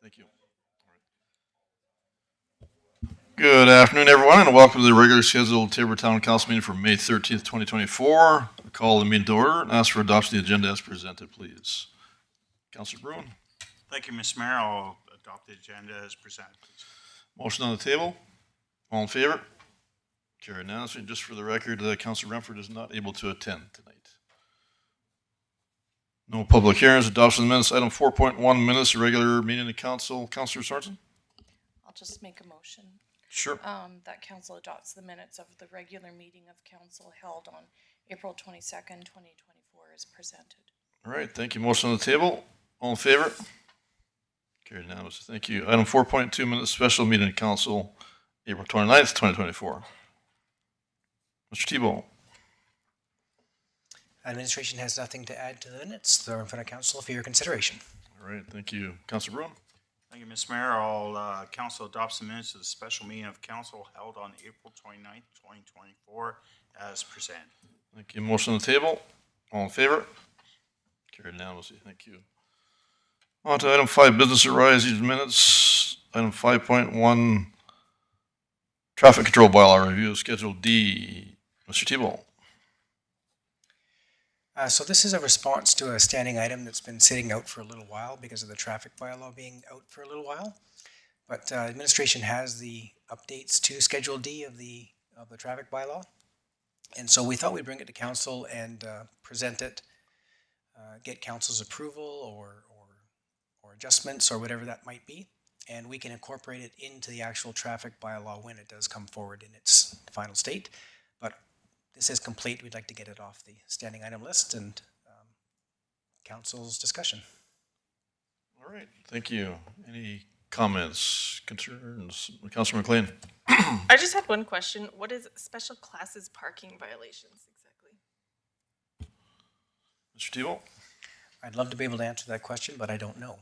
Thank you. Good afternoon, everyone, and welcome to the regular scheduled Taber Town Council meeting for May 13th, 2024. I call the meeting to order and ask for adoption of the agenda as presented, please. Councilor Bruin. Thank you, Mr. Mayor. I'll adopt the agenda as presented, please. Motion on the table. All in favor? Carried unanimously. Just for the record, Councilor Renford is not able to attend tonight. No public hearings. Adoption of the minutes. Item 4.1 minutes, regular meeting of council. Councilor Sorensen? I'll just make a motion. Sure. That council adopts the minutes of the regular meeting of council held on April 22nd, 2024 as presented. All right, thank you. Motion on the table. All in favor? Carried unanimously. Thank you. Item 4.2 minutes, special meeting of council, April 29th, 2024. Mr. Thibault. Administration has nothing to add to the minutes. They're in front of council for your consideration. All right, thank you. Councilor Bruin. Thank you, Mr. Mayor. All council adopts the minutes of the special meeting of council held on April 29th, 2024 as presented. Thank you. Motion on the table. All in favor? Carried unanimously. Thank you. On to item 5, business arising minutes. Item 5.1, traffic control bylaw review, Schedule D. Mr. Thibault. So this is a response to a standing item that's been sitting out for a little while because of the traffic bylaw being out for a little while. But administration has the updates to Schedule D of the traffic bylaw. And so we thought we'd bring it to council and present it, get council's approval or adjustments or whatever that might be. And we can incorporate it into the actual traffic bylaw when it does come forward in its final state. But this is complete. We'd like to get it off the standing item list and council's discussion. All right, thank you. Any comments, concerns? Councilor McLean. I just had one question. What is special classes parking violations exactly? Mr. Thibault. I'd love to be able to answer that question, but I don't know.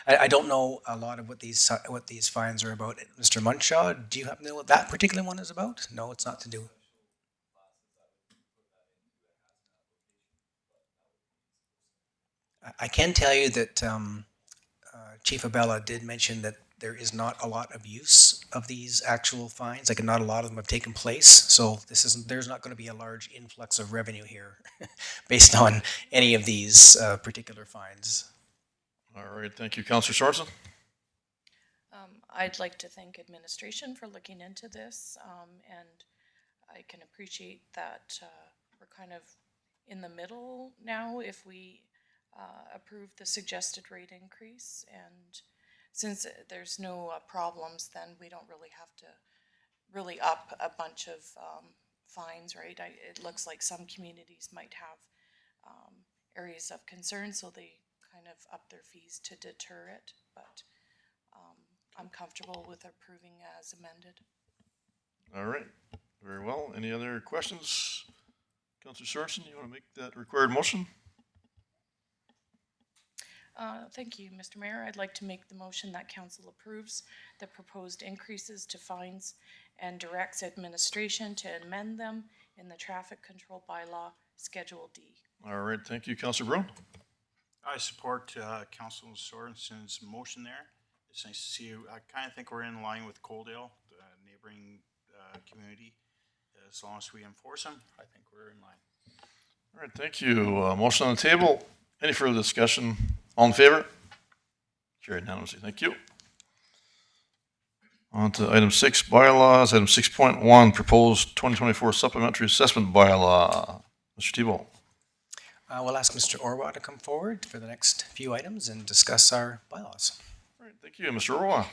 I don't know a lot of what these fines are about. Mr. Munshaw, do you happen to know what that particular one is about? No, it's not to do. I can tell you that Chief Abella did mention that there is not a lot of use of these actual fines. Like not a lot of them have taken place. So there's not going to be a large influx of revenue here based on any of these particular fines. All right, thank you. Councilor Sorensen. I'd like to thank administration for looking into this, and I can appreciate that we're kind of in the middle now if we approve the suggested rate increase. And since there's no problems, then we don't really have to really up a bunch of fines, right? It looks like some communities might have areas of concern, so they kind of up their fees to deter it, but I'm comfortable with approving as amended. All right, very well. Any other questions? Councilor Sorensen, you want to make that required motion? Thank you, Mr. Mayor. I'd like to make the motion that council approves the proposed increases to fines and directs administration to amend them in the traffic control bylaw Schedule D. All right, thank you. Councilor Bruin. I support Councilor Sorensen's motion there. It's nice to see you. I kind of think we're in line with Coaldale, the neighboring community. As long as we enforce them, I think we're in line. All right, thank you. Motion on the table. Any further discussion? All in favor? Carried unanimously. Thank you. On to item 6, bylaws. Item 6.1, proposed 2024 supplementary assessment bylaw. Mr. Thibault. We'll ask Mr. Orwa to come forward for the next few items and discuss our bylaws. All right, thank you. Mr. Orwa.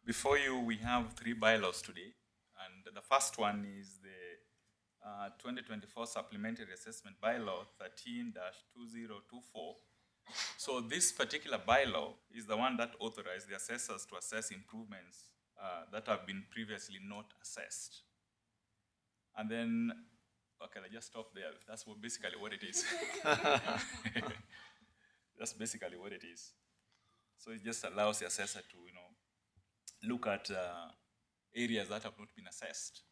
Before you, we have 3 bylaws today, and the first one is the 2024 Supplementary Assessment Bylaw 13-2024. So this particular bylaw is the one that authorized the assessors to assess improvements that have been previously not assessed. And then, okay, I just stop there. That's basically what it is. That's basically what it is. So it just allows the assessor to, look at areas that have not been assessed.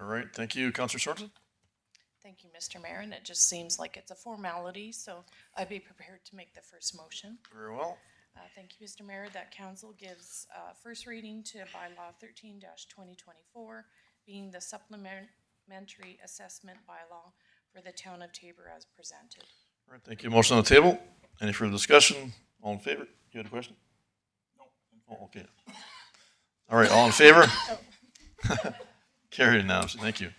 All right, thank you. Councilor Sorensen. Thank you, Mr. Mayor, and it just seems like it's a formality, so I'd be prepared to make the first motion. Very well. Thank you, Mr. Mayor, that council gives first reading to bylaw 13-2024, being the supplementary assessment bylaw for the town of Tabor as presented. All right, thank you. Motion on the table. Any further discussion? All in favor? You had a question? No. Oh, okay. All right, all in favor? Carried unanimously. Thank you.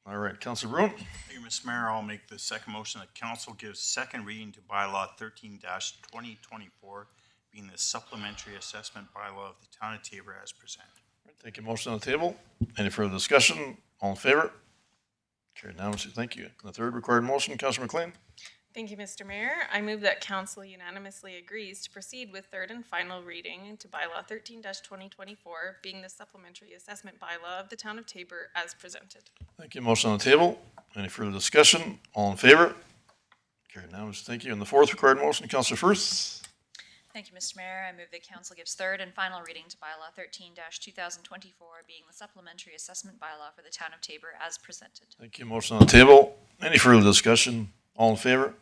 All right, Councilor Bruin. Thank you, Mr. Mayor. I'll make the second motion that council gives second reading to bylaw 13-2024, being the supplementary assessment bylaw of the town of Tabor as presented. Thank you. Motion on the table. Any further discussion? All in favor? Carried unanimously. Thank you. The third required motion, Councilor McLean. Thank you, Mr. Mayor. I move that council unanimously agrees to proceed with third and final reading to bylaw 13-2024, being the supplementary assessment bylaw of the town of Tabor as presented. Thank you. Motion on the table. Any further discussion? All in favor? Carried unanimously. Thank you. And the fourth required motion, Councilor Firth. Thank you, Mr. Mayor. I move that council gives third and final reading to bylaw 13-2024, being the supplementary assessment bylaw for the town of Tabor as presented. Thank you. Motion on the table. Any further discussion? All in favor?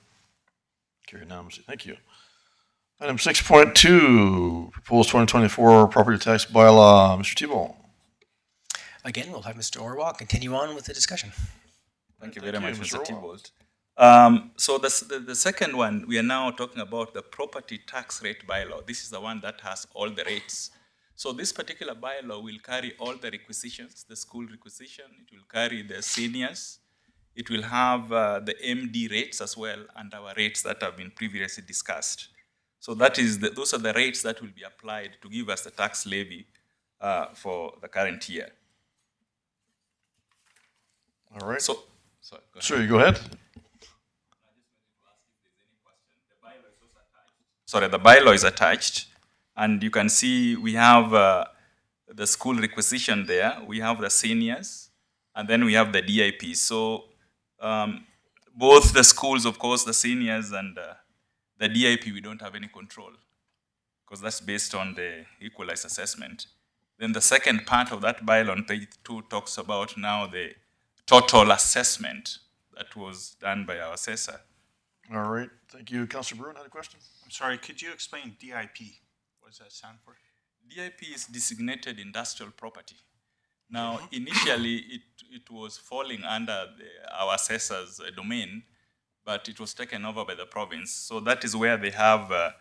Carried unanimously. Thank you. Item 6.2, proposed 2024 property tax bylaw. Mr. Tebow. Again, we'll have Mr. Orwell continue on with the discussion. Thank you Thank very you, much, Mr. Mr. Orwell. Thibault. So the second one, we are now talking about the property tax rate bylaw. This is the one that has all the rates. So this particular bylaw will carry all the requisitions, the school requisition, it will carry the seniors, it will have the MD rates as well, and our rates that have been previously discussed. So those are the rates that will be applied to give us the tax levy for the current year. All right. So, sorry, go ahead. Sure, you go ahead. Sorry, the bylaw is attached, and you can see we have the school requisition there, we have the seniors, and then we have the DIP. So both the schools, of course, the seniors and the DIP, we don't have any control because that's based on the equalized assessment. Then the second part of that bylaw on page 2 talks about now the total assessment that was done by our assessor. All right. Thank you. Councilor Bruin had a question? I'm sorry, could you explain DIP? What does that stand for? DIP is designated industrial property. Now, initially, it was falling under our assessor's domain, but it was taken over by the province. So that is where they have, the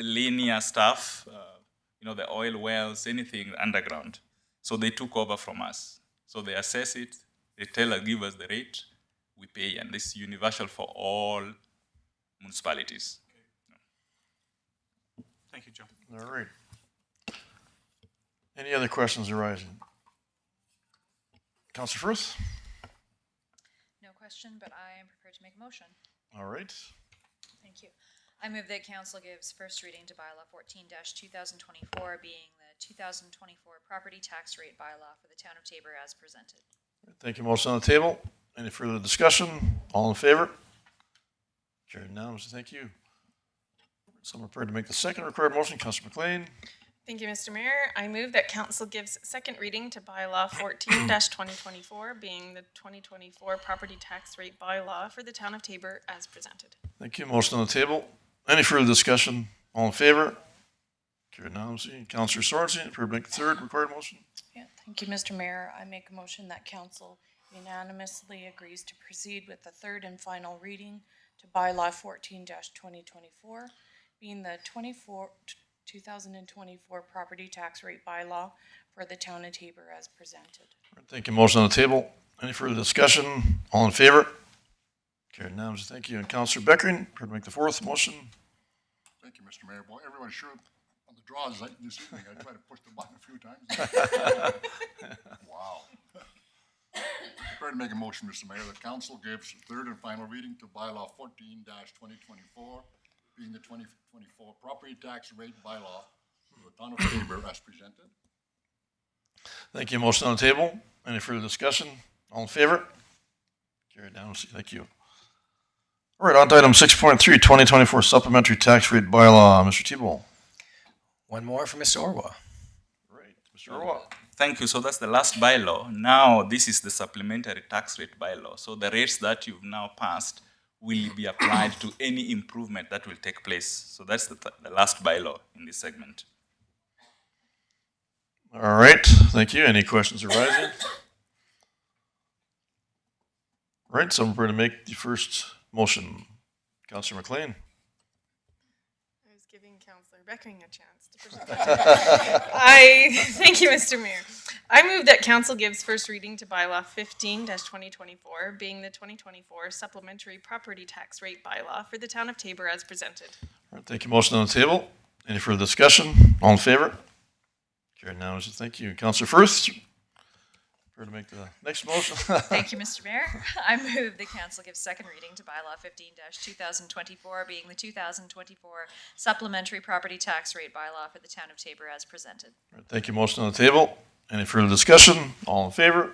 linear stuff, the oil wells, anything underground. So they took over from us. So they assess it, they give us the rate, we pay, and this is universal for all municipalities. Thank you, Joe. All right. Any other questions arising? Councilor Firth? No question, but I am prepared to make a motion. All right. Thank you. I move that council gives first reading to bylaw 14-2024, being the 2024 property tax rate bylaw for the town of Tabor as presented. Thank you. Motion on the table. Any further discussion? All in favor? Carried unanimously. Thank you. Someone prepared to make the second required motion. Councilor McLean. Thank you, Mr. Mayor. I move that council gives second reading to bylaw 14-2024, being the 2024 property tax rate bylaw for the town of Tabor as presented. Thank you. Motion on the table. Any further discussion? All in favor? Carried unanimously. Councilor Sorensen, prepared to make the third required motion. Yeah, thank you, Mr. Mayor. I make a motion that council unanimously agrees to proceed with the third and final reading to bylaw 14-2024, being the 2024 property tax rate bylaw for the town of Tabor as presented. Thank you. Motion on the table. Any further discussion? All in favor? Carried unanimously. Thank you. And Councilor Beckering, prepared to make the fourth motion. Thank you, Mr. Mayor. Well, everyone sure on the draws like this evening. I tried to push the button a few times. Wow. Prepared to make a motion, Mr. Mayor, that council gives third and final reading to bylaw 14-2024, being the 2024 property tax rate bylaw for the town of Tabor as presented. Thank you. Motion on the table. Any further discussion? All in favor? Carried unanimously. Thank you. All right, on to item 6.3, 2024 supplementary tax rate bylaw. Mr. Tebow. One more for Mr. Orwell. Right. Mr. Orwell. Thank you. So that's the last bylaw. Now this is the supplementary tax rate bylaw. So the rates that you've now passed will be applied to any improvement that will take place. So that's the last bylaw in this segment. All right, thank you. Any questions arising? All right, someone prepared to make the first motion. Councillor McLean. I was giving Councillor Beckering a chance to present. Thank you, Mr. Mayor. I move that council gives first reading to bylaw 15-2024, being the 2024 supplementary property tax rate bylaw for the town of Tabor as presented. All right, thank you. Motion on the table. Any further discussion? All in favor? Carried now. Thank you. Councillor Firth. To make the next motion. Thank you, Mr. Mayor. I move the council gives second reading to bylaw 15-2024, being the 2024 supplementary property tax rate bylaw for the town of Tabor as presented. All right, thank you. Motion on the table. Any further discussion? All in favor?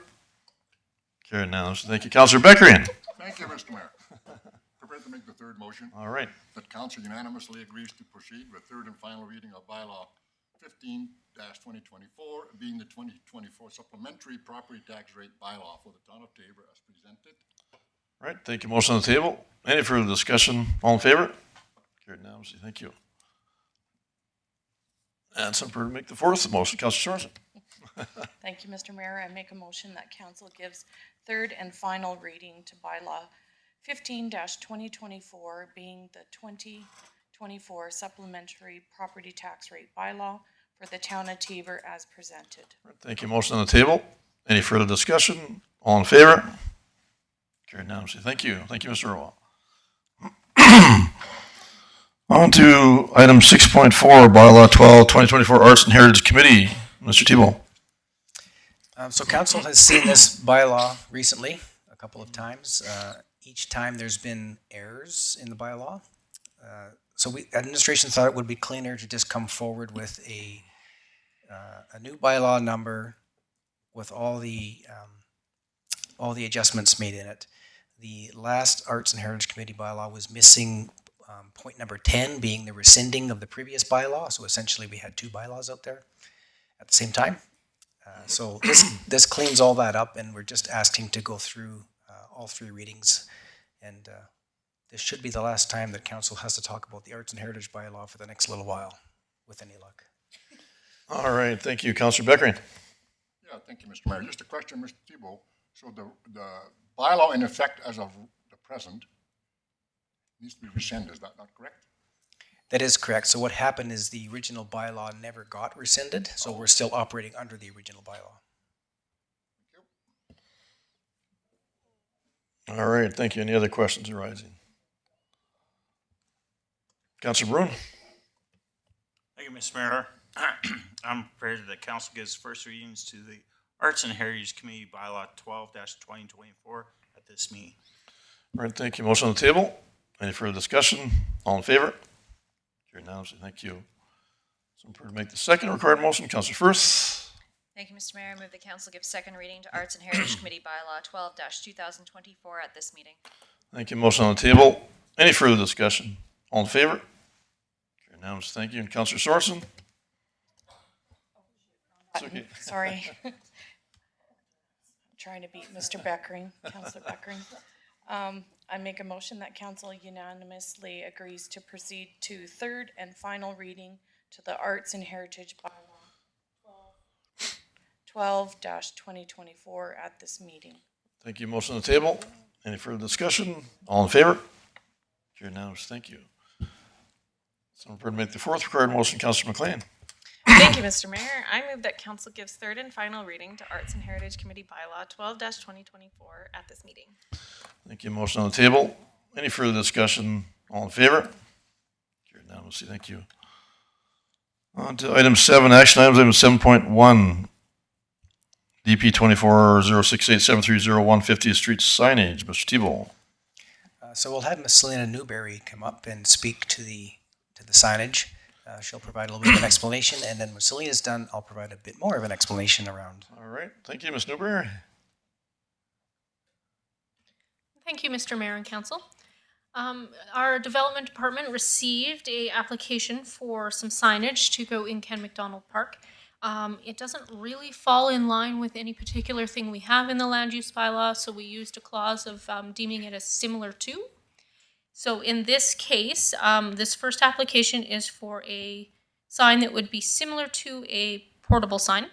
Carried now. Thank you. Councillor Beckerian. Thank you, Mr. Mayor. Prepared to make the third motion. All right. That council unanimously agrees to proceed with third and final reading of bylaw 15-2024, being the 2024 supplementary property tax rate bylaw for the town of Tabor as presented. All right. Thank you. Motion on the table. Any further discussion? All in favor? Carried now. Thank you. And someone prepared to make the fourth motion. Councillor Sorensen. Thank you, Mr. Mayor. I make a motion that council gives third and final reading to bylaw 15-2024, being the 2024 supplementary property tax rate bylaw for the town of Tabor as presented. All right, thank you. Motion on the table. Any further discussion? All in favor? Carried now. Thank you. Thank you, Mr. Rowe. On to item 6.4, bylaw 12, 2024 Arts and Heritage Committee. Mr. Tebow. So council has seen this bylaw recently, a couple of times. Each time there's been errors in the bylaw. So administration thought it would be cleaner to just come forward with a new bylaw number with all the adjustments made in it. The last Arts and Heritage Committee bylaw was missing point number 10, being the rescinding of the previous bylaw. So essentially we had two bylaws out there at the same time. So this cleans all that up, and we're just asking to go through all three readings. And this should be the last time that council has to talk about the Arts and Heritage bylaw for the next little while, with any luck. All right, thank you. Councillor Beckering. Yeah, thank you, Mr. Mayor. Just a question, Mr. Tebow. So the bylaw in effect as of the present needs to be rescinded, is that not correct? That is correct. So what happened is the original bylaw never got rescinded, so we're still operating under the original bylaw. All right, thank you. Any other questions arising? Councillor Bruin. Thank you, Mr. Mayor. I'm prepared that council gives first readings to the Arts and Heritage Committee bylaw 12-2024 at this meeting. All right, thank you. Motion on the table. Any further discussion? All in favor? Carried now. Thank you. So I'm prepared to make the second required motion. Councillor Firth. Thank you, Mr. Mayor. I move the council give second reading to Arts and Heritage Committee bylaw 12-2024 at this meeting. Thank you. Motion on the table. Any further discussion? All in favor? Carried now. Thank you. And Councillor Sorensen. It's okay. Sorry. I'm trying to beat Mr. Beckering, Councillor Beckering. I make a motion that council unanimously agrees to proceed to third and final reading to the Arts and Heritage bylaw 12-2024 at this meeting. Thank you. Motion on the table. Any further discussion? All in favor? Carried now. Thank you. So I'm prepared to make the fourth required motion. Councillor McLean. Thank you, Mr. Mayor. I move that council gives third and final reading to Arts and Heritage Committee bylaw 12-2024 at this meeting. Thank you. Motion on the table. Any further discussion? All in favor? Carried now. Thank you. On to item 7, action items, item 7.1. DP 24068730 Street signage. Mr. Tebow. So we'll have Ms. Selena Newberry come up and speak to the signage. She'll provide a little bit of an explanation, and then when Selena's done, I'll provide a bit more of an explanation around. All right. Thank you, Ms. Newberry. Thank you, Mr. Mayor and Council. Our development department received a application for some signage to go in Ken McDonald Park. It doesn't really fall in line with any particular thing we have in the land use bylaw, so we used a clause of deeming it as similar to. So in this case, this first application is for a sign that would be similar to a portable sign.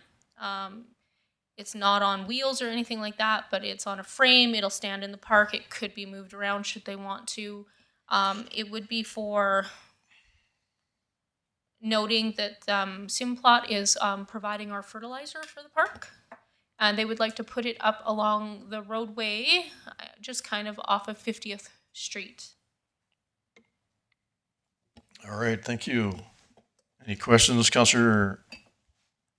It's not on wheels or anything like that, but it's on a frame. It'll stand in the park. It could be moved around should they want to. It would be for noting that Simplot is providing our fertilizer for the park. And they would like to put it up along the roadway, just kind of off of 50th Street. All right, thank you. Any questions, Councillor?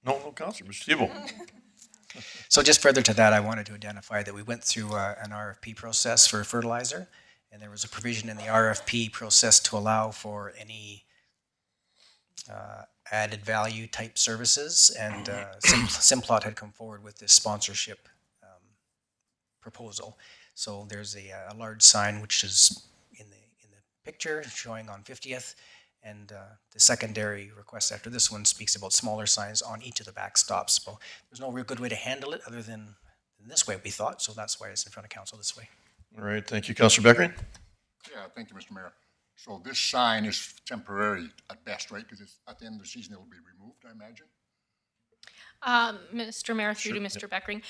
No, Councillor, Mr. Tebow. So just further to that, I wanted to identify that we went through an RFP process for fertilizer, and there was a provision in the RFP process to allow for any added value type services, and Simplot had come forward with this sponsorship proposal. So there's a large sign which is in the picture showing on 50th, and the secondary request after this one speaks about smaller signs on each of the backstops. So there's no real good way to handle it other than this way, we thought, so that's why it's in front of council this way. All right, thank you, Councillor Beckering. Yeah, thank you, Mr. Mayor. So this sign is temporary at best, right? Because it's at the end of the season, it'll be removed, I imagine? Mr. Mayor, through to Sure, Mr. Beckering.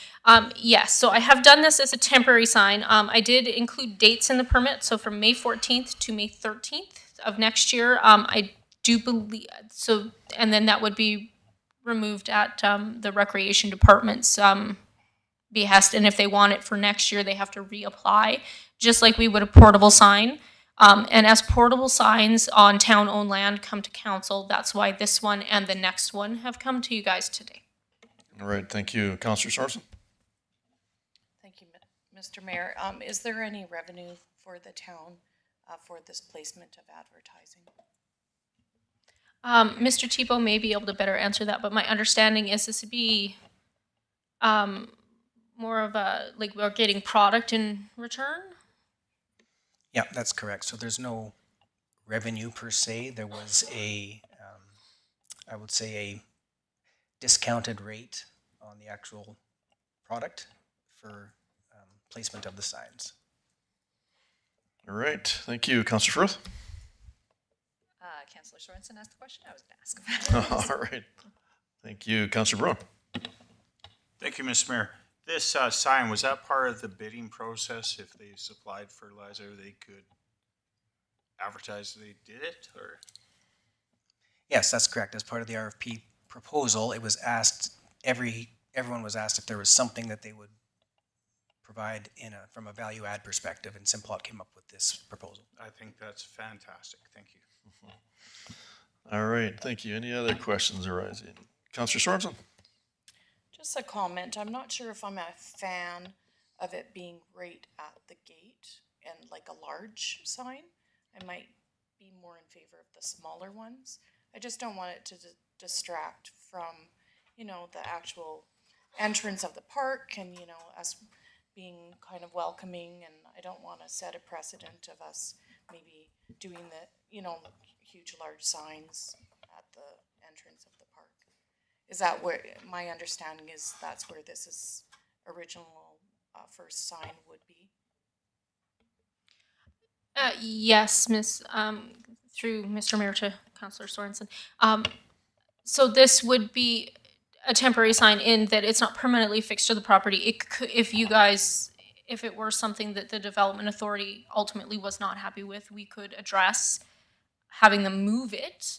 Yes, so I have done this as a temporary sign. I did include dates in the permit, so from May 14th to May 13th of next year. I do believe, so, and then that would be removed at the Recreation Department's behest, and if they want it for next year, they have to reapply, just like we would a portable sign. And as portable signs on town-owned land come to council, that's why this one and the next one have come to you guys today. All right, thank you, Councillor Sorensen. Thank you, Mr. Mayor. Is there any revenue for the town for this placement of advertising? Mr. Tebow may be able to better answer that, but my understanding is this would be more of a, like, we're getting product in return? Yeah, that's correct. So there's no revenue per se. There was a, I would say, a discounted rate on the actual product for placement of the signs. All right, thank you, Councillor Firth. Councillor Sorensen asked the question I was going to ask. All right, thank you, Councillor Brown. Thank you, Mr. Mayor. This sign, was that part of the bidding process? If they supplied fertilizer, they could advertise they did it, or? Yes, that's correct. As part of the RFP proposal, it was asked, everyone was asked if there was something that they would provide from a value add perspective, and Simplot came up with this proposal. I think that's fantastic. Thank you. All right, thank you. Any other questions arising? Councillor Sorensen? Just a comment. I'm not sure if I'm a fan of it being right at the gate and like a large sign. I might be more in favor of the smaller ones. I just don't want it to distract from, you know, the actual entrance of the park and, you know, us being kind of welcoming, and I don't want to set a precedent of us maybe doing the, you know, huge large signs at the entrance of the park. Is that where, my understanding is that's where this is original first sign would be? Yes, through Mr. Mayor to Councillor Sorensen. So this would be a temporary sign in that it's not permanently fixed to the property. It could, if it were something that the Development Authority ultimately was not happy with, we could address having them move it,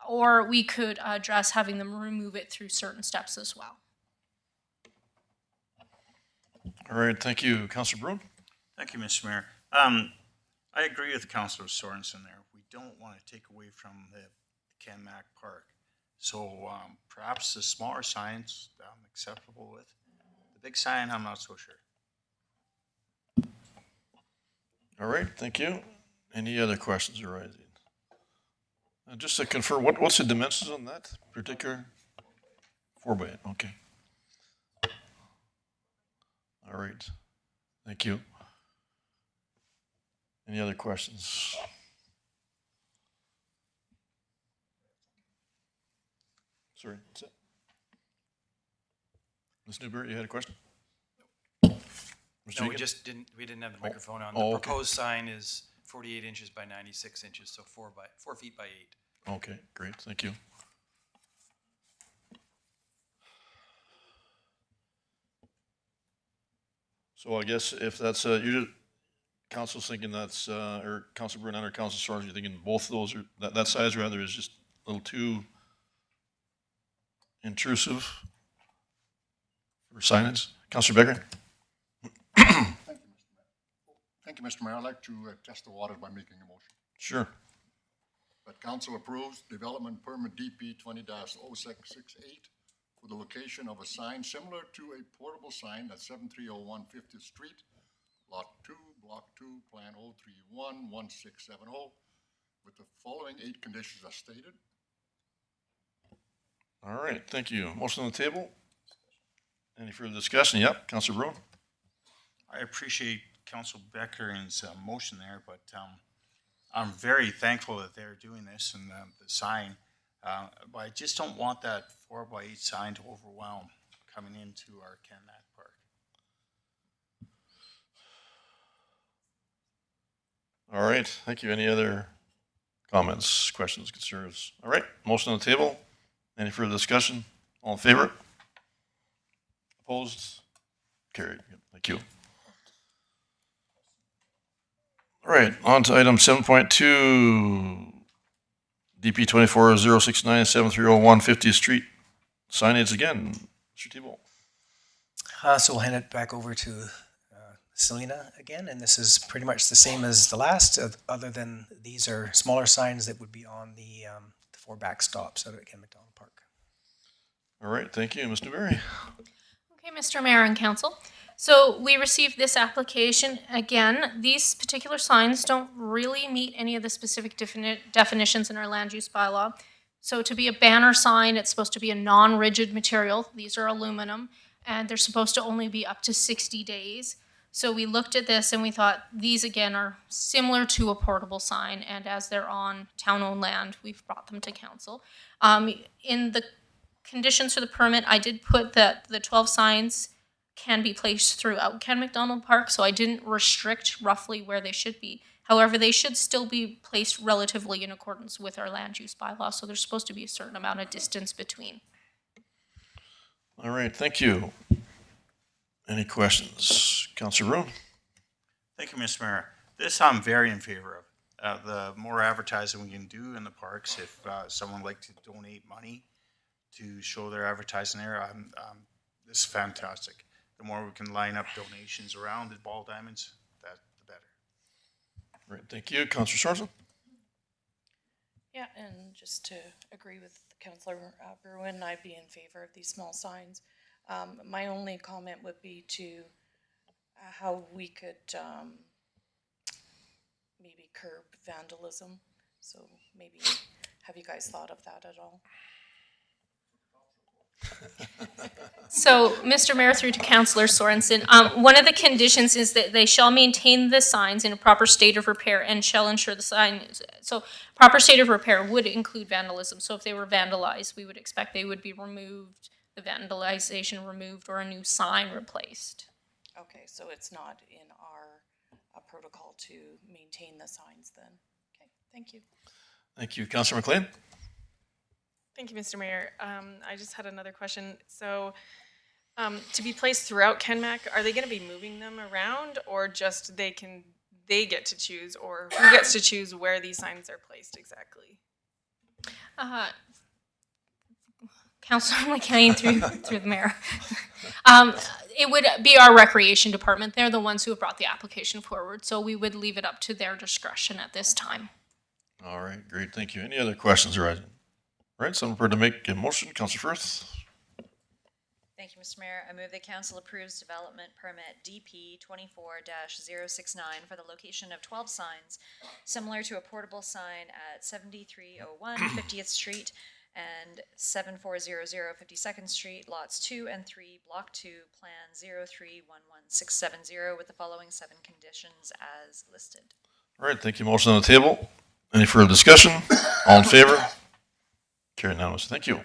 or we could address having them remove it through certain steps as well. All right, thank you, Councillor Brown. Thank you, Mr. Mayor. I agree with Councillor Sorensen there. We don't want to take away from the Kenmac Park. So perhaps the smaller signs I'm acceptable with. The big sign, I'm not so sure. All right, thank you. Any other questions arising? Just to confirm, what's the dimensions on that particular? 4x8, okay. All right, thank you. Any other questions? Sorry, that's it? Ms. Newberry, you had a question? Mr. No, we Egan? just didn't have the microphone on. Oh, The okay. proposed sign is 48 inches by 96 inches, so 4 feet by 8. Okay, great, thank you. So I guess if that's, council's thinking that's, or Council Bruin or Council Sorensen, you're thinking both of those are, that size rather is just a little too intrusive for signage? Councilor Becker? Thank you, Mr. Mayor. I'd like to test the waters by making a motion. Sure. That council approves development permit DP 20-0668 for the location of a sign similar to a portable sign at 7301 50th Street, Lot 2, Block 2, Plan 031-1670, with the following 8 conditions as stated. All right, thank you. Motion on the table? Any further discussion? Yep, Councilor Bruin? I appreciate Council Beckering's motion there, but I'm very thankful that they're doing this and the sign. But I just don't want that 4x8 sign to overwhelm coming into our Kenmac Park. All right, thank you. Any other comments, questions, concerns? All right, motion on the table. Any further discussion? All in favor? Opposed? Carried. Yep, thank you. All right, on to item 7.2, DP 24-069, 7301 50th Street. Signage again. Mr. Thibault. So we'll hand it back over to Selena again, and this is pretty much the same as the last, other than these are smaller signs that would be on the 4 backstops out at Ken McDonald Park. All right, thank you. Ms. Newberry. Okay, Mr. Mayor and Council. So we received this application. Again, these particular signs don't really meet any of the specific definitions in our land use bylaw. So to be a banner sign, it's supposed to be a non-rigid material. These are aluminum, and they're supposed to only be up to 60 days. So we looked at this and we thought these again are similar to a portable sign, and as they're on town-owned land, we've brought them to council. In the conditions for the permit, I did put that the 12 signs can be placed throughout Ken McDonald Park, so I didn't restrict roughly where they should be. However, they should still be placed relatively in accordance with our land use bylaw, so there's supposed to be a certain amount of distance between. All right, thank you. Any questions? Councilor Roon? Thank you, Mr. Mayor. This I'm very in favor of. The more advertising we can do in the parks, if someone would like to donate money to show their advertising there, this is fantastic. The more we can line up donations around the ball diamonds, the better. All right, thank you. Councilor Sorensen? Yeah, and just to agree with Councillor Bruin, I'd be in favor of these small signs. My only comment would be to how we could maybe curb vandalism. So maybe, have you guys thought of that at all? So, Mr. Mayor, through to Councillor Sorensen, one of the conditions is that they shall maintain the signs in a proper state of repair and shall ensure the sign is, so proper state of repair would include vandalism. So if they were vandalized, we would expect they would be removed, the vandalization removed, or a new sign replaced. Okay, so it's not in our protocol to maintain the signs then. Okay, thank you. Thank you. Councilor McLean? Thank you, Mr. Mayor. I just had another question. So, to be placed throughout Kenmac, are they going to be moving them around, or just they get to choose, or who gets to choose where these signs are placed exactly? Councillor McLean through the mayor. It would be our recreation department. They're the ones who have brought the application forward, so we would leave it up to their discretion at this time. All right, great. Thank you. Any other questions arising? All right, someone prepared to make a motion. Councilor Firth? Thank you, Mr. Mayor. I move that council approves development permit DP 24-069 for the location of 12 signs similar to a portable sign at 7301 50th Street and 7400 52nd Street, lots 2 and 3, block 2, plan 0311670, with the following 7 conditions as listed. All right, thank you. Motion on the table. Any further discussion? All in favor? Carried unanimously. Thank you.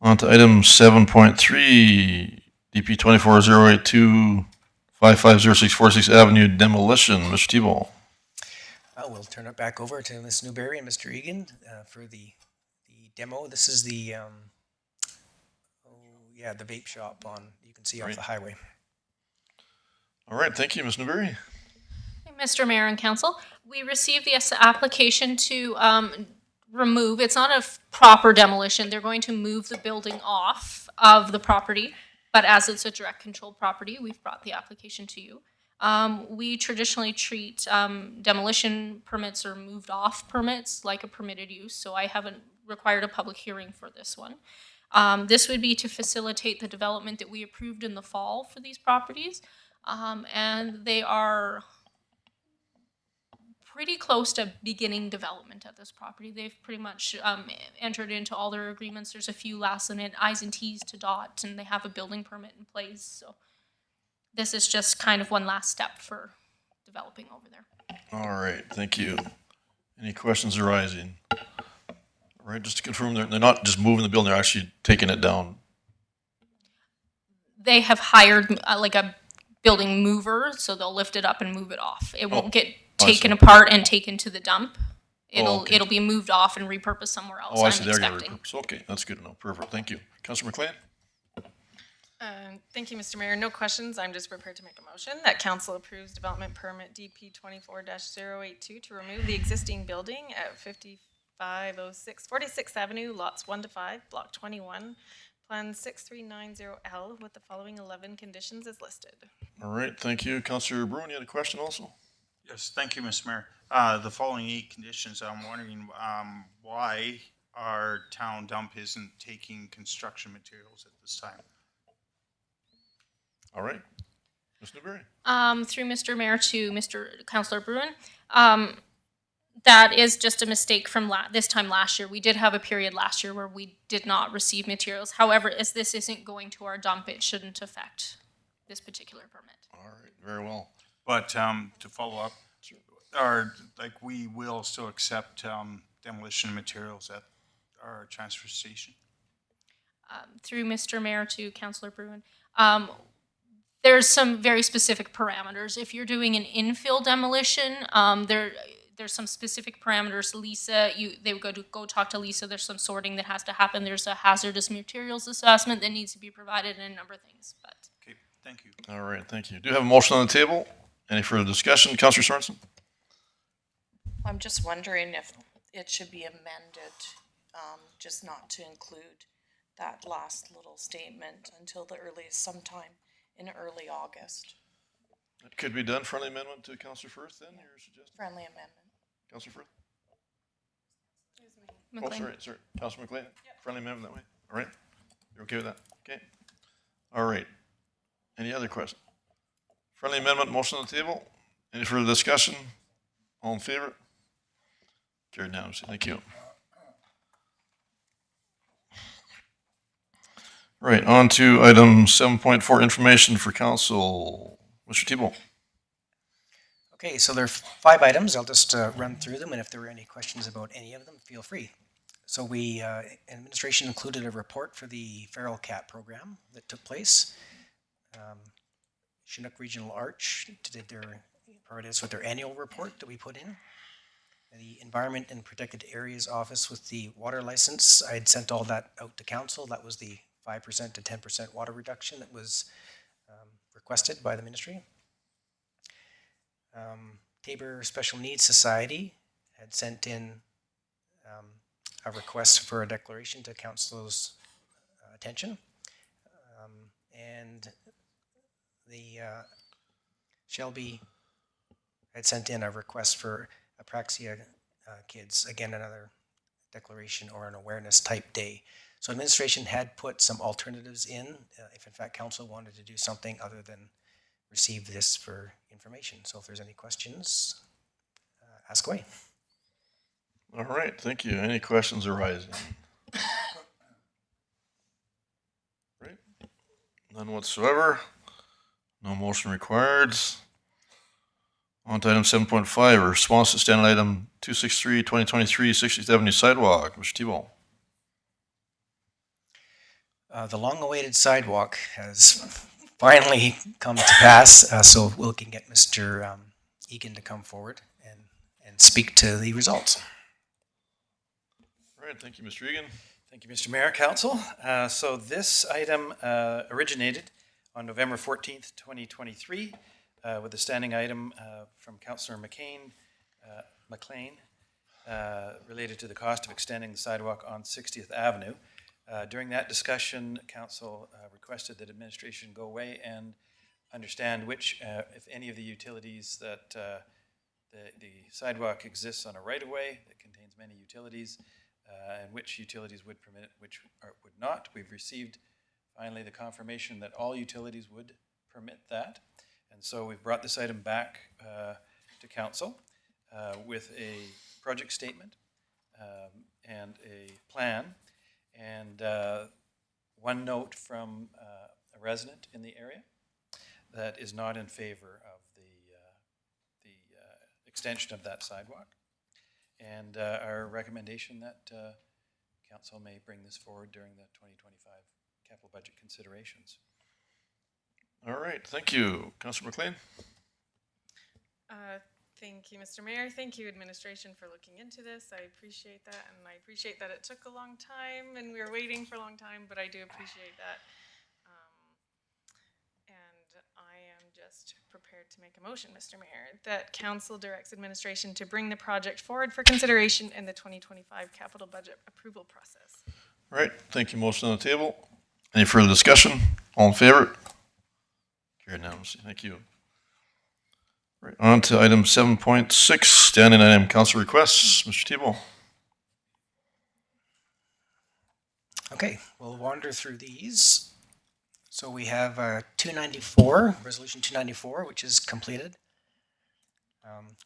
On to item 7.3, DP 24-082, 550646 Avenue demolition. Mr. Tebow. We'll turn it back over to Ms. Newberry and Mr. Egan for the demo. This is the the vape shop on, you can see off Right. the highway. All right, thank you, Ms. Newberry. Mr. Mayor and Council, we received the application to remove, it's not a proper demolition, they're going to move the building off of the property, but as it's a direct control property, we've brought the application to you. We traditionally treat demolition permits or moved off permits like a permitted use, so I haven't required a public hearing for this one. This would be to facilitate the development that we approved in the fall for these properties, and they are pretty close to beginning development at this property. They've pretty much entered into all their agreements. There's a few last minute I's and T's to dot, and they have a building permit in place. So this is just kind of one last step for developing over there. All right, thank you. Any questions arising? All right, just to confirm, they're not just moving the building, they're actually taking it down. They have hired like a building mover, so they'll lift it up and move it off. It won't get taken apart and taken to the dump. Okay. It'll be moved off and repurposed somewhere else. Oh, I I'm see, they're gonna expecting. repurpose. Okay, that's good to know. Perfect, thank you. Councilor McLean? Thank you, Mr. Mayor. No questions. I'm just prepared to make a motion that council approves development permit DP 24-082 to remove the existing building at 5506 46th Avenue, lots 1 to 5, block 21, plan 6390L with the following 11 conditions as listed. All right, thank you. Councilor Bruin, you had a question also? Yes, thank you, Mr. Mayor. The following 8 conditions, I'm wondering why our town dump isn't taking construction materials at this time. All right. Ms. Newberry? Through Mr. Mayor to Mr. Councilor Bruin, that is just a mistake from this time last year. We did have a period last year where we did not receive materials. However, as this isn't going to our dump, it shouldn't affect this particular permit. All right, very well. But to follow up, we will still accept demolition materials at our transfer station. Through Mr. Mayor to Councilor Bruin, there's some very specific parameters. If you're doing an infill demolition, there's some specific parameters. Lisa, they would go talk to Lisa. There's some sorting that has to happen. There's a hazardous materials assessment that needs to be provided, and a number of things. But Okay, thank you. All right, thank you. Do you have a motion on the table? Any further discussion? Councilor Sorensen? I'm just wondering if it should be amended, just not to include that last little statement until the earliest sometime in early August. It could be done. Friendly amendment to Councilor Firth then, you're suggesting? Friendly amendment. Councilor Firth? McLean. Oh, sorry. Councilor McLean? Friendly amendment that way? All right. You're okay with that? Okay. All right. Any other questions? Friendly amendment, motion on the table. Any further discussion? All in favor? Carried unanimously. Thank you. Right, on to item 7.4, information for council. Mr. Tebow. Okay, so there are 5 items. I'll just run through them, and if there are any questions about any of them, feel free. So administration included a report for the feral cat program that took place. Chinook Regional Arch did provided us with their annual report that we put in. The Environment and Protected Areas Office with the water license, I had sent all that out to council. That was the 5% to 10% water reduction that was requested by the ministry. Tabor Special Needs Society had sent in a request for a declaration to council's attention. And the Shelby had sent in a request for apraxia kids, again, another declaration or an awareness type day. So administration had put some alternatives in, if in fact council wanted to do something other than receive this for information. So if there's any questions, ask away. All right, thank you. Any questions arising? Right, none whatsoever. No motion required. On to item 7.5, response to standard item 263, 2023, 60th Avenue sidewalk. Mr. Tebow. The long-awaited sidewalk has finally come to pass, so we can get Mr. Egan to come forward and speak to the results. All right, thank you, Mr. Egan. Thank you, Mr. Mayor, Council. So this item originated on November 14th, 2023, with a standing item from Councillor McLean related to the cost of extending the sidewalk on 60th Avenue. During that discussion, Council requested that administration go away and understand which, if any of the utilities that the sidewalk exists on a right-of-way that contains many utilities, and which utilities would permit it, which would not. We've received finally the confirmation that all utilities would permit that. And so we've brought this item back to council with a project statement and a plan, and one note from a resident in the area that is not in favor of the extension of that sidewalk. And our recommendation that council may bring this forward during the 2025 capital budget considerations. All right, thank you. Councillor McLean? Thank you, Mr. Mayor. Thank you, administration, for looking into this. I appreciate that, and I appreciate that it took a long time, and we were waiting for a long time, but I do appreciate that. And I am just prepared to make a motion, Mr. Mayor, that council directs administration to bring the project forward for consideration in the 2025 capital budget approval process. All right, thank you. Motion on the table. Any further discussion? All in favor? Carried unanimously. Thank you. Right, on to item 7.6, standing item council requests. Mr. Tebow. Okay, we'll wander through these. So we have 294, Resolution 294, which is completed.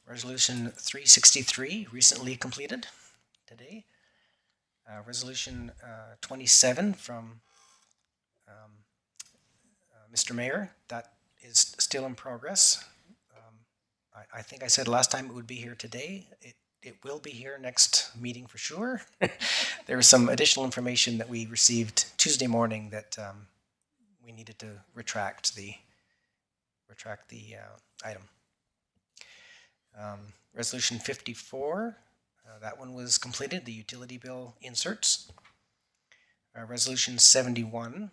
Resolution 363, recently completed today. Resolution 27 from Mr. Mayor, that is still in progress. I think I said last time it would be here today. It will be here next meeting for sure. There was some additional information that we received Tuesday morning that we needed to retract the item. Resolution 54, that one was completed, the utility bill inserts. Resolution 71,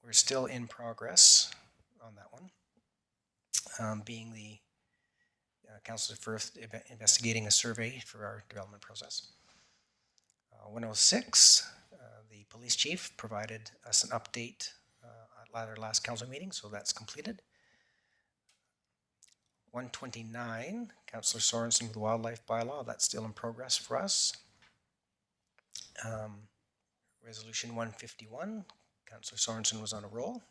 we're still in progress on that one. Being the Council Firth investigating a survey for our development process. 106, the police chief provided us an update at our last council meeting, so that's completed. 129, Councillor Sorensen with the wildlife bylaw, that's still in progress for us. Resolution 151, Councillor Sorensen was on a roll.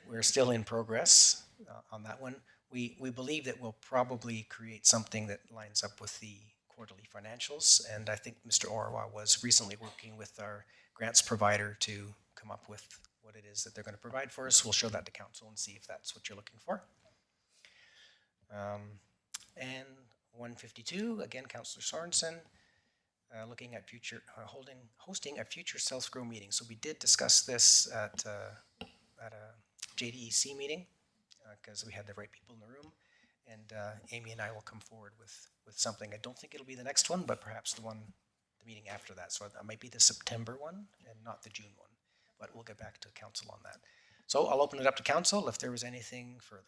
We're still in progress on that one. We believe that we'll probably create something that lines up with the quarterly financials, and I think Mr. Orawa was recently working with our grants provider to come up with what it is that they're going to provide for us. We'll show that to council and see if that's what you're looking for. And 152, again, Councillor Sorensen, looking at future hosting a future South Grow meeting. So we did discuss this at a JDEC meeting because we had the right people in the room, and Amy and I will come forward with something. I don't think it'll be the next one, but perhaps the meeting after that. So that might be the September one and not the June one, but we'll get back to council on that. So I'll open it up to council if there was anything further.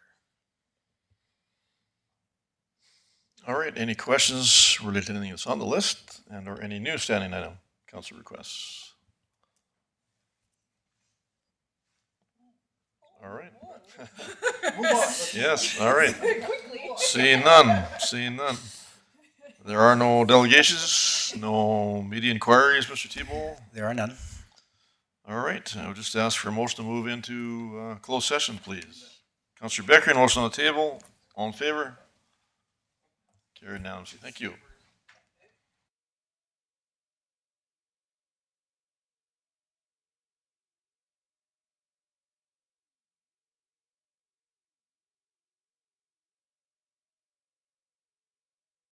All right, any questions related to anything that's on the list and or any new standing item council requests? All right. Yes, all right. Seeing none. There are no delegations, no media inquiries, Mr. Tebow? There are none. All right, I would just ask for a motion to move into closed session, please. Councillor Becker, motion on the table. All in favor? Carried unanimously. Thank you.